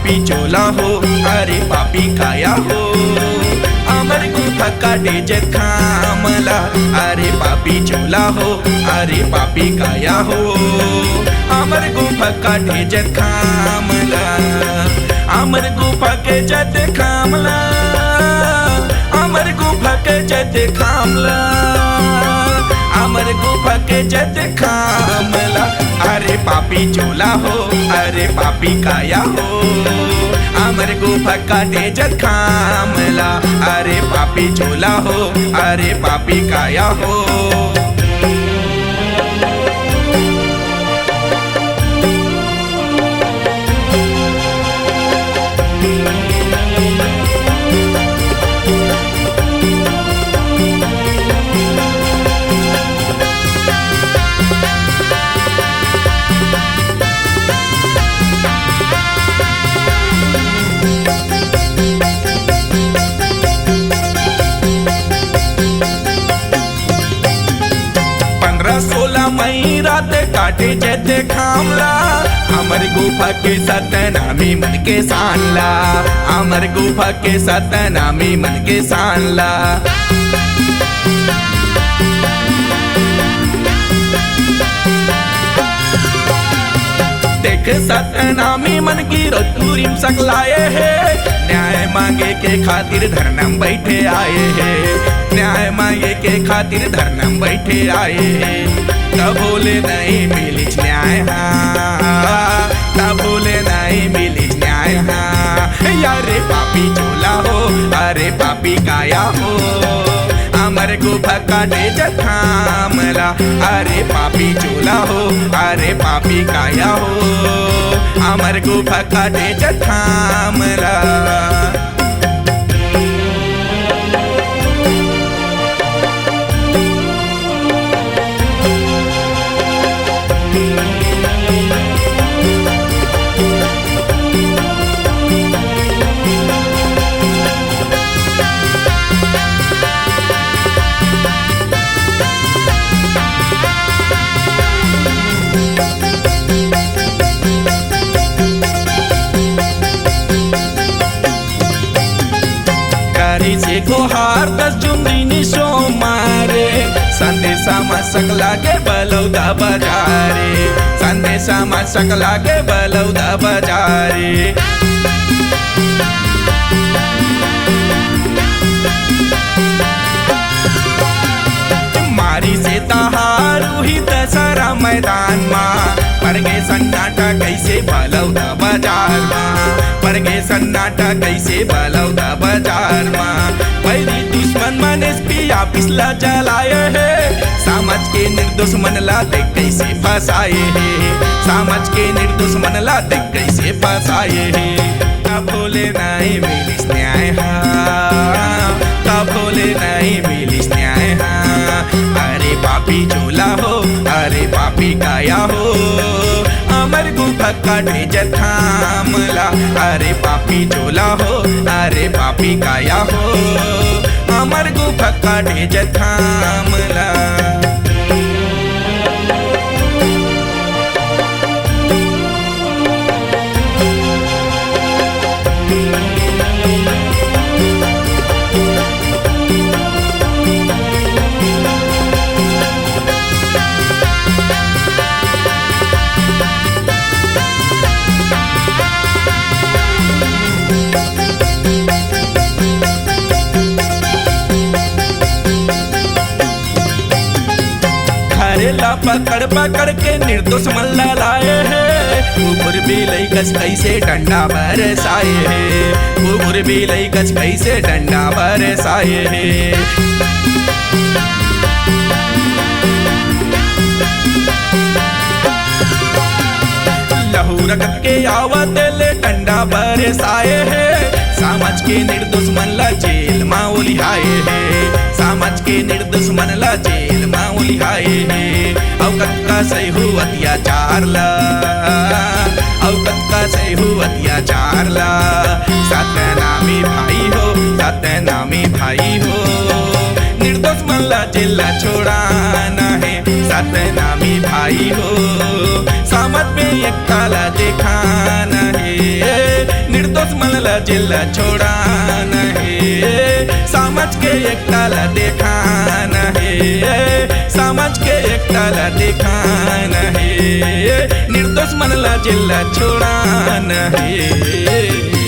पापी चोला हो, अरे पापी काया हो, अमर गुफा काटे जखामला, अरे पापी चोला हो, अरे पापी काया हो, अमर गुफा काटे जखामला, अमर गुफा के जद खामला, अमर गुफा के जद खामला, अमर गुफा के जद खामला, अरे पापी चोला हो, अरे पापी काया हो, अमर गुफा काटे जद खामला, अरे पापी चोला हो, अरे पापी काया हो। मई रात काटे जद खामला, अमर गुफा के सतनामी मन के सानला, अमर गुफा के सतनामी मन के सानला, देख सतनामी मन की रोतुरिम सकलाए है, न्याय मांगे के खातिर धरनम बैठे आए हैं, न्याय मांगे के खातिर धरनम बैठे आए हैं, तब बोले नहीं मिलिच न्याय, तब बोले नहीं मिलिच न्याय, यारे पापी चोला हो, अरे पापी काया हो, अमर गुफा काटे जद खामला, अरे पापी चोला हो, अरे पापी काया हो, अमर गुफा काटे जद खामला। से गोहार दस जुमरी निशो मारे, संदेशा में सकला के बलौदा बजारे, संदेशा में सकला के बलौदा बजारे, मारी से तहारू ही दशहरा मैदान माँ, पड़ गे सन्नाटा कैसे बलौदा बाजार माँ, पड़ गे सन्नाटा कैसे बलौदा बाजार माँ, पहली दुश्मन मनेस पिया पिछला जलाए है, समझ के निर्दोष मन ला देख कैसे फंसाए है, समझ के निर्दोष मन ला देख कैसे फंसाए है, तब बोले नहीं मिलिस न्याय, तब बोले नहीं मिलिस न्याय, अरे पापी चोला हो, अरे पापी काया हो, अमर गुफा काटे जद खामला, अरे पापी चोला हो, अरे पापी काया हो, अमर गुफा काटे जद खामला। पकड़ पकड़ के निर्दोष मल्ला लाए है, ऊपर भी लई कच कैसे डंडा बरसाए है, ऊपर भी लई कच कैसे डंडा बरसाए है, लहू रगत के आवत ले डंडा बरसाए है, समझ के निर्दोष मन ला जेल माँ उलिहाए है, समझ के निर्दोष मन ला जेल माँ उलिहाए है, औकत का सही हो अत्याचार ला, औकत का सही हो अत्याचार ला, सतनामी भाई हो, सतनामी भाई हो, निर्दोष मन ला जेल ला छोड़ाना है, सतनामी भाई हो, सामत में एक ताला दिखाना है, जिल्ला छोड़ा नहीं, समझ के एकटाला देखा नहीं, समझ के एकटाला देखा नहीं, निर्दोष मनला जिल्ला छोड़ा नहीं।